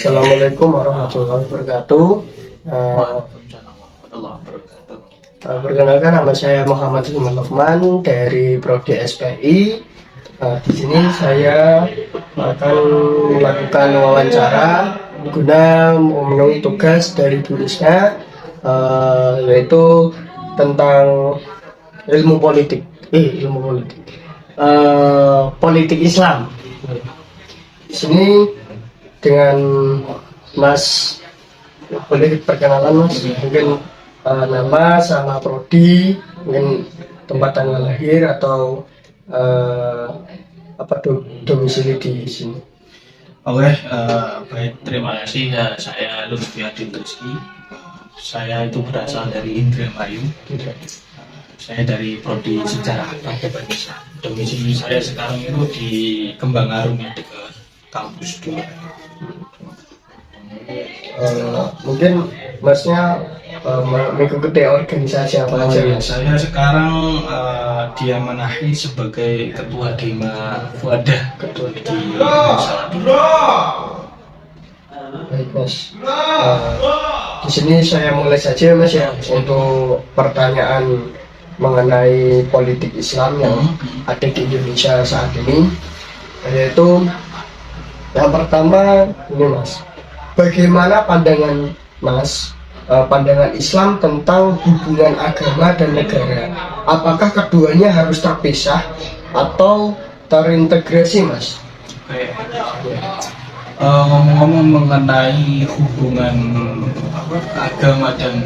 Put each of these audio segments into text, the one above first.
Assalamualaikum warahmatullahi wabarakatuh. Waalaikumsalam warahmatullahi wabarakatuh. Perkenalkan, nama saya Muhammad Hilman Lukman dari Prodi SPI. Di sini saya akan melakukan wawancara guna memenuhi tugas dari tulisnya, yaitu tentang ilmu politik, politik Islam. Di sini dengan Mas, boleh perkenalan Mas, mungkin nama sama prodi, mungkin tempat tanggal lahir atau domisili di sini. Oke, baik, terima kasih ya. Saya Lutfi Adil Rizky. Saya itu berasal dari Indramayu. Saya dari Prodi Sejarah Peradaban Islam. Domisili saya sekarang itu di Kembang Arum ya, dekat kampus 2. Mungkin Masnya mengikuti organisasi apa aja? Ya, saya sekarang diamanahi sebagai ketua Dema Fuadah, ketua di Baik Mas, di sini saya mulai saja Mas ya, untuk pertanyaan mengenai politik Islam yang ada di Indonesia saat ini, yaitu yang pertama ini Mas, bagaimana pandangan Mas, pandangan Islam tentang hubungan agama dan negara? Apakah keduanya harus terpisah atau terintegrasi Mas? Ngomong-ngomong mengenai hubungan agama dan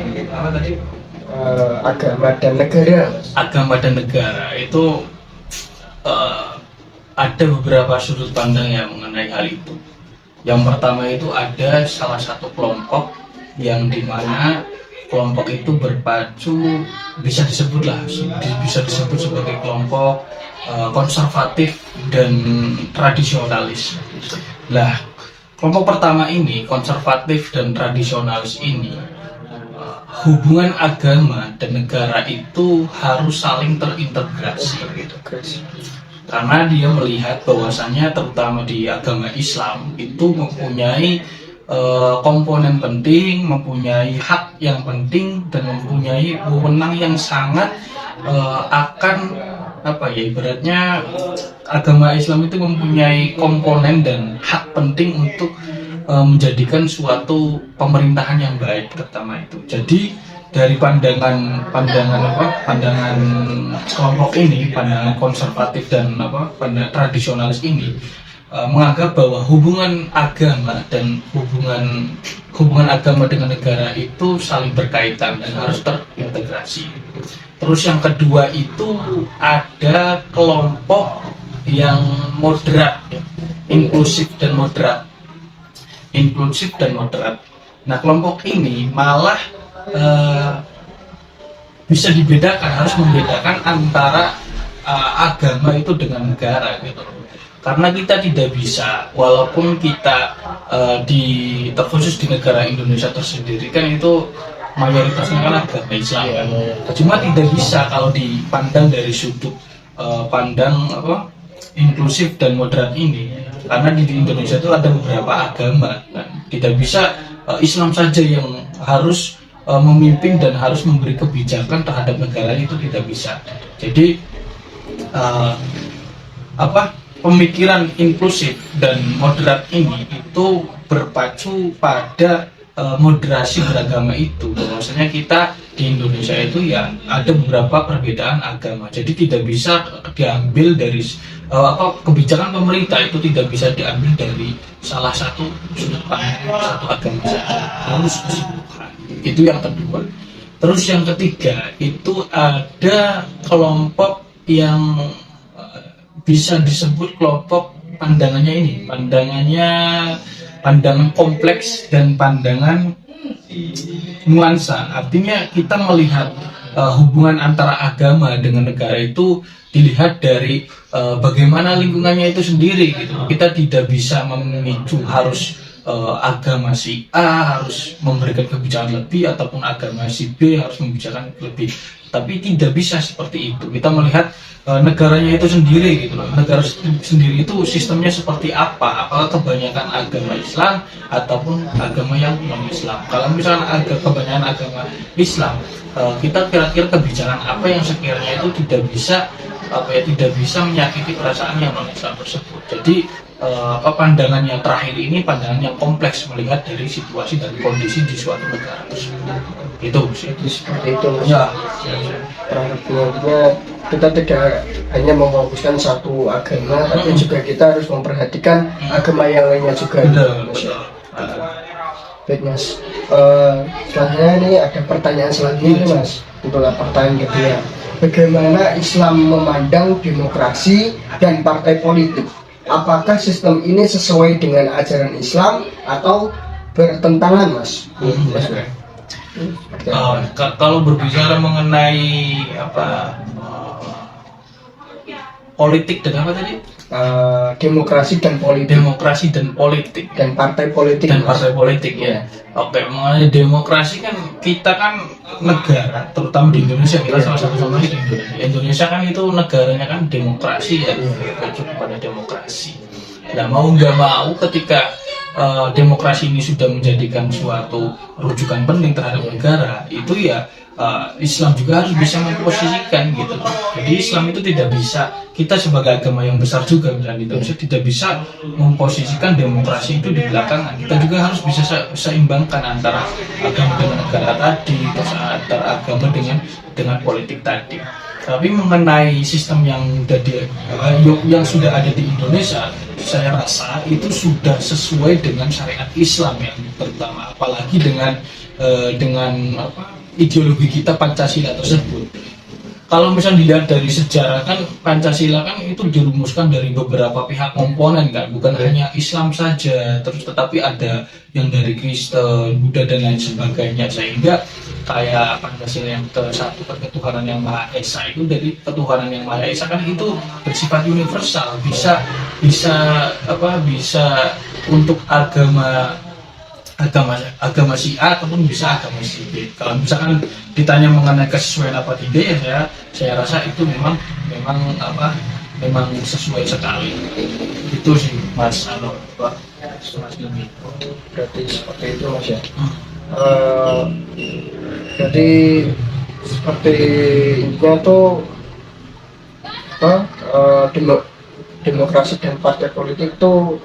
Agama dan negara. Agama dan negara itu ada beberapa sudut pandang yang mengenai hal itu. Yang pertama itu ada salah satu kelompok yang dimana kelompok itu berpacu, bisa disebut sebagai kelompok konservatif dan tradisionalis. Lah, kelompok pertama ini, konservatif dan tradisionalis ini, hubungan agama dan negara itu harus saling terintegrasi. Karena dia melihat bahwasannya terutama di agama Islam itu mempunyai komponen penting, mempunyai hak yang penting, dan mempunyai wewenang yang sangat akan ibaratnya agama Islam itu mempunyai komponen dan hak penting untuk menjadikan suatu pemerintahan yang baik, pertama itu. Jadi dari pandangan kelompok ini, pandangan konservatif dan tradisionalis ini, menganggap bahwa hubungan agama dan hubungan agama dengan negara itu saling berkaitan dan harus terintegrasi. Terus yang kedua itu ada kelompok yang moderat, inklusif dan moderat. Nah, kelompok ini malah bisa dibedakan, harus membedakan antara agama itu dengan negara gitu. Karena kita tidak bisa, walaupun kita terkhusus di negara Indonesia tersendiri kan itu mayoritasnya kan agama Islam kan. Cuma tidak bisa kalau dipandang dari sudut pandang inklusif dan moderat ini, karena di Indonesia itu ada beberapa agama kan. Tidak bisa Islam saja yang harus memimpin dan harus memberi kebijakan terhadap negara, itu tidak bisa. Jadi pemikiran inklusif dan moderat ini itu berpacu pada moderasi beragama itu. Bahwasanya kita di Indonesia itu ya ada beberapa perbedaan agama, jadi tidak bisa diambil dari kebijakan pemerintah itu tidak bisa diambil dari salah satu sudut pandang satu agama saja, harus keseluruhan. Itu yang kedua. Terus yang ketiga itu ada kelompok yang bisa disebut kelompok pandangan kompleks dan pandangan nuansa. Artinya kita melihat hubungan antara agama dengan negara itu dilihat dari bagaimana lingkungannya itu sendiri gitu. Kita tidak bisa memicu harus agama si A harus memberikan kebijakan lebih ataupun agama si B harus membicarakan lebih. Tapi tidak bisa seperti itu. Kita melihat negaranya itu sendiri gitu loh. Negara sendiri itu sistemnya seperti apa? Apakah kebanyakan agama Islam ataupun agama yang non Islam? Kalau misalkan kebanyakan agama Islam, kita kira-kira kebijakan apa yang sekiranya itu tidak bisa menyakiti perasaan yang non Islam tersebut. Jadi pandangan yang terakhir ini pandangan yang kompleks melihat dari situasi dan kondisi di suatu negara tersebut. Itu sih. Jadi seperti itu Mas. Ya. Intinya kita tidak hanya memfokuskan satu agama, tapi juga kita harus memperhatikan agama yang lainnya juga. Benar. Baik Mas. Selanjutnya ini ada pertanyaan selanjutnya Mas. Itulah pertanyaan kedua. Bagaimana Islam memandang demokrasi dan partai politik? Apakah sistem ini sesuai dengan ajaran Islam atau bertentangan Mas? Kalau berbicara mengenai politik dan apa tadi? Demokrasi dan politik. Demokrasi dan politik Dan partai politik. dan Mas. partai politik ya. Oke, mengenai demokrasi kan kita kan negara, terutama di Indonesia, kita salah satu contohnya di Indonesia. Indonesia kan itu negaranya kan demokrasi ya, berpacu kepada demokrasi. Nah mau nggak mau ketika demokrasi ini sudah menjadikan suatu rujukan penting terhadap negara, itu ya Islam juga harus bisa memposisikan gitu. Jadi Islam itu tidak bisa, kita sebagai agama yang besar juga misalnya di Indonesia tidak bisa memposisikan demokrasi itu di belakangan. Kita juga harus bisa seimbangkan antara agama dengan negara tadi, terus antara agama dengan politik tadi. Tapi mengenai sistem yang sudah ada di Indonesia, saya rasa itu sudah sesuai dengan syariat Islam yang terutama, apalagi dengan ideologi kita Pancasila tersebut. Kalau misalnya dilihat dari sejarah kan Pancasila kan itu dirumuskan dari beberapa pihak komponen kan, bukan hanya Islam saja, terus tetapi ada yang dari Kristen, Buddha dan lain sebagainya, sehingga kayak Pancasila yang ke-1 ketuhanan yang Maha Esa itu, dari ketuhanan yang Maha Esa kan itu bersifat universal, bisa untuk agama si A ataupun bisa agama si B. Kalau misalkan ditanya mengenai kesesuaian apa tidak ya saya rasa itu memang sesuai sekali. Itu sih Mas Ilmi. Berarti seperti itu Mas ya. Jadi seperti intinya tuh demokrasi dan partai politik tuh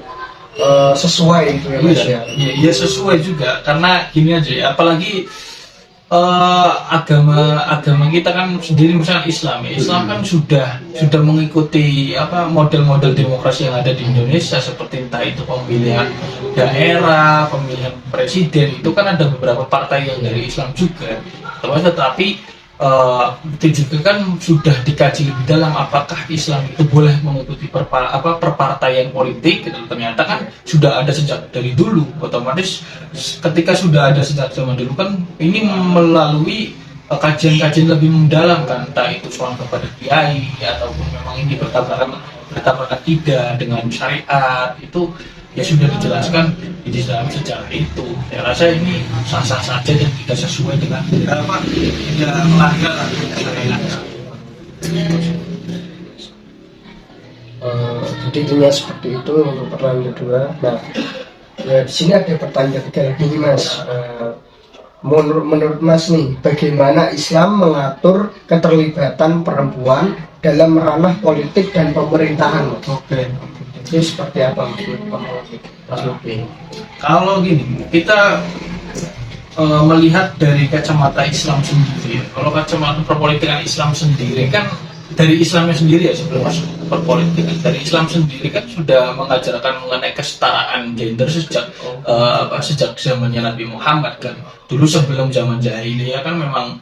sesuai itu ya Mas ya. Iya sesuai juga, karena gini aja ya, apalagi agama kita kan sendiri misalnya Islam ya. Islam kan sudah mengikuti model-model demokrasi yang ada di Indonesia, seperti entah itu pemilihan daerah, pemilihan presiden, itu kan ada beberapa partai yang dari Islam juga. Tetapi itu juga kan sudah dikaji lebih dalam apakah Islam itu boleh mengikuti perpartaian politik gitu. Ternyata kan sudah ada sejak dari dulu, otomatis ketika sudah ada sejak zaman dulu kan ini melalui kajian-kajian lebih mendalam kan, entah itu soal kepada kiai ataupun memang ini bertabrakan tidak dengan syariat, itu ya sudah dijelaskan di dalam sejarah itu. Saya rasa ini sah-sah saja dan tidak sesuai dengan tidak melanggar syariat. Jadi intinya seperti itu untuk pertanyaan kedua. Nah, ya, di sini ada pertanyaan ketiga lagi nih Mas. Menurut Mas nih, bagaimana Islam mengatur keterlibatan perempuan dalam ranah politik dan pemerintahan? Oke. Itu seperti apa Mas Lupi? Kalau gini, kita melihat dari kacamata Islam sendiri. Kalau kacamata perpolitikan Islam sendiri kan dari Islamnya sendiri ya, sebelum masuk perpolitikan, dari Islam sendiri kan sudah mengajarkan mengenai kesetaraan gender sejak zamannya Nabi Muhammad kan. Dulu sebelum zaman jahiliyah kan memang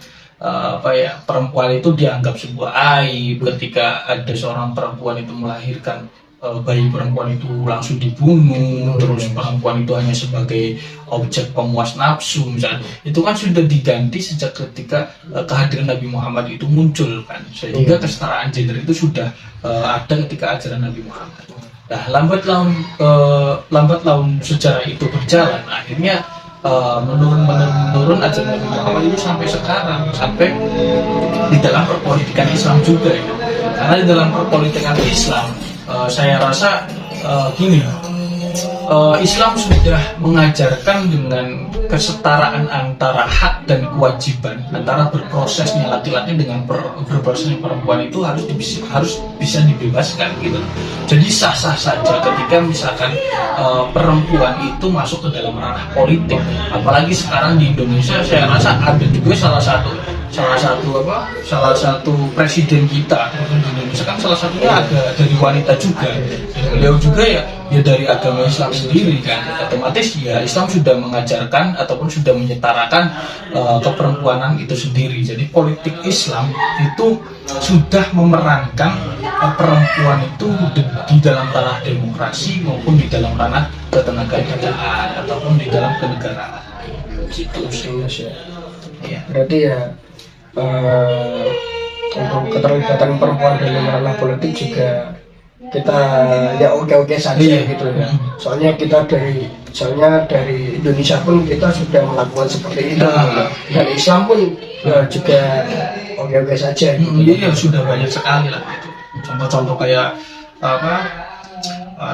perempuan itu dianggap sebuah aib. Ketika ada seorang perempuan itu melahirkan bayi perempuan itu langsung dibunuh, terus perempuan itu hanya sebagai objek pemuas nafsu misalnya. Itu kan sudah diganti sejak ketika kehadiran Nabi Muhammad itu muncul kan, sehingga kesetaraan gender itu sudah ada ketika ajaran Nabi Muhammad. Nah, lambat laun sejarah itu berjalan, akhirnya menurun aja Nabi Muhammad itu sampai sekarang, sampai di dalam perpolitikan Islam juga ya. Karena di dalam perpolitikan Islam, saya rasa gini, Islam sudah mengajarkan dengan kesetaraan antara hak dan kewajiban, antara berprosesnya laki-laki dengan berprosesnya perempuan itu harus bisa dibebaskan gitu. Jadi sah-sah saja ketika misalkan perempuan itu masuk ke dalam ranah politik. Apalagi sekarang di Indonesia, saya rasa ada juga salah satu presiden kita di Indonesia kan salah satunya ada dari wanita juga. Beliau juga ya dari agama Islam sendiri kan, otomatis ya Islam sudah mengajarkan ataupun sudah menyetarakan keperempuanan itu sendiri. Jadi politik Islam itu sudah memerankan perempuan itu di dalam ranah demokrasi maupun di dalam ranah ketenagaan ataupun di dalam kenegaraan. Itu sih Mas ya. Ya. Berarti ya untuk keterlibatan perempuan dalam ranah politik juga kita ya oke saja gitu ya. Soalnya dari Indonesia pun kita sudah melakukan seperti itu. Dan Islam pun ya juga oke saja. Gitu. Iya sudah banyak sekali lah. Contoh-contoh kayak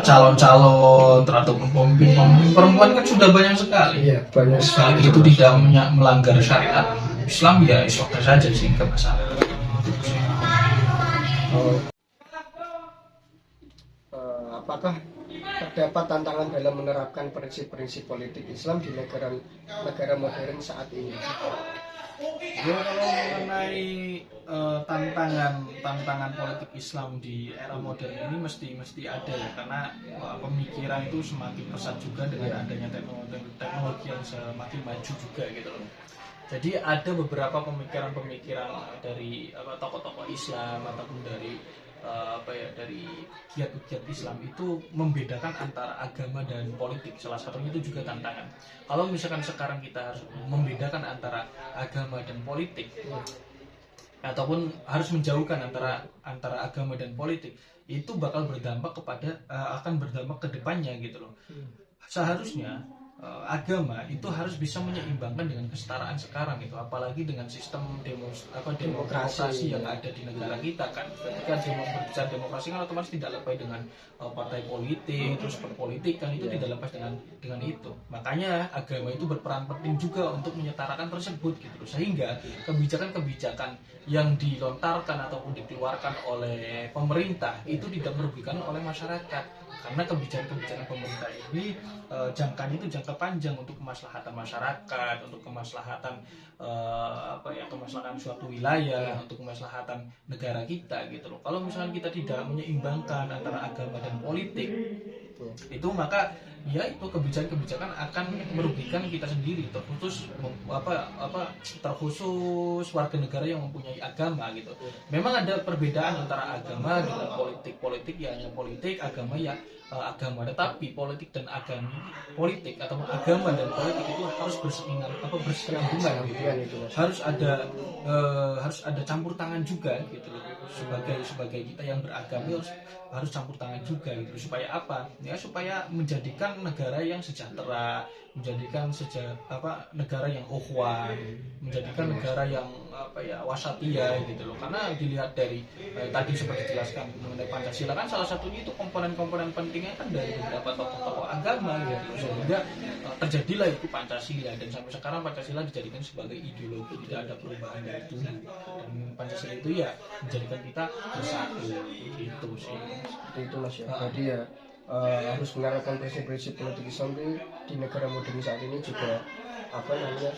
calon-calon atau pemimpin perempuan kan sudah banyak sekali. Iya banyak sekali. Itu tidak melanggar syariat Islam ya oke saja sih, nggak masalah. Apakah terdapat tantangan dalam menerapkan prinsip-prinsip politik Islam di negara modern saat ini? Ya, kalau mengenai tantangan politik Islam di era modern ini mesti ada ya, karena pemikiran itu semakin pesat juga dengan adanya teknologi yang semakin maju juga gitu loh. Jadi ada beberapa pemikiran dari tokoh-tokoh Islam ataupun dari dari kiat-kiat Islam itu membedakan antara agama dan politik. Salah satunya itu juga tantangan. Kalau misalkan sekarang kita harus membedakan antara agama dan politik, ataupun harus menjauhkan antara agama dan politik, itu bakal akan berdampak ke depannya gitu loh. Seharusnya agama itu harus bisa menyeimbangkan dengan kesetaraan sekarang gitu, apalagi dengan sistem demokrasi yang ada di negara kita kan. Ketika berbicara demokrasi kan otomatis tidak lepas dengan partai politik, terus perpolitikan itu tidak lepas dengan itu. Makanya agama itu berperan penting juga untuk menyetarakan tersebut gitu, sehingga kebijakan-kebijakan yang dilontarkan ataupun dikeluarkan oleh pemerintah itu tidak merugikan oleh masyarakat. Karena kebijakan-kebijakan pemerintah ini jangkanya itu jangka panjang untuk kemaslahatan masyarakat, untuk kemaslahatan kemaslahatan suatu wilayah, untuk kemaslahatan negara kita gitu loh. Kalau misalnya kita tidak menyeimbangkan antara agama dan politik, itu maka ya itu kebijakan-kebijakan akan merugikan kita sendiri, terkhusus warga negara yang mempunyai agama gitu. Memang ada perbedaan antara agama dengan politik ya hanya politik, agama ya agama, tetapi politik dan politik atau agama dan politik itu harus bersinggungan gitu. Harus ada campur tangan juga gitu loh. Sebagai kita yang beragama harus campur tangan juga gitu. Supaya apa? Ya supaya menjadikan negara yang sejahtera, menjadikan negara yang ukhuwah, menjadikan negara yang wasatiyah gitu loh. Karena dilihat dari tadi seperti dijelaskan mengenai Pancasila kan salah satunya itu komponen-komponen pentingnya kan dari beberapa tokoh-tokoh agama gitu. Sehingga terjadilah itu Pancasila, dan sampai sekarang Pancasila dijadikan sebagai ideologi, tidak ada perubahan dari itu. Dan Pancasila itu ya menjadikan kita bersatu gitu sih. Seperti itu Mas ya. Jadi ya harus menerapkan prinsip-prinsip politik Islam di negara modern saat ini juga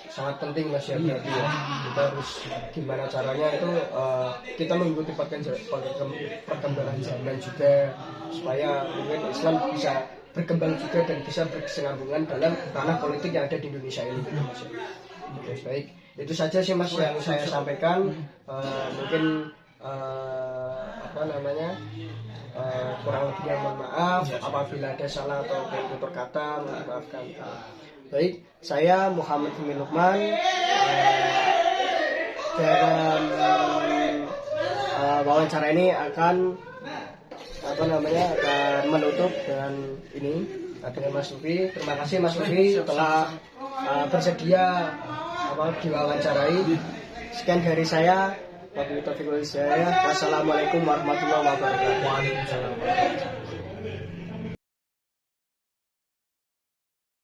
sangat penting Mas ya. Berarti ya kita harus gimana caranya itu kita mengikuti perkembangan zaman juga, supaya mungkin Islam bisa berkembang juga dan bisa berkesinambungan dalam ranah politik yang ada di Indonesia ini gitu Mas ya. Oke, baik, itu saja sih Mas yang saya sampaikan. Mungkin kurang lebihnya mohon maaf apabila ada salah atau tutur kata, mohon maafkan. Baik, saya Muhammad Fahmi Lukman. Dalam wawancara ini akan apa namanya akan menutup dengan ini dengan Mas Lufi. Terima kasih Mas Lufi telah bersedia diwawancarai. Sekian dari saya. Wassalamualaikum warahmatullahi wabarakatuh. Waalaikumsalam.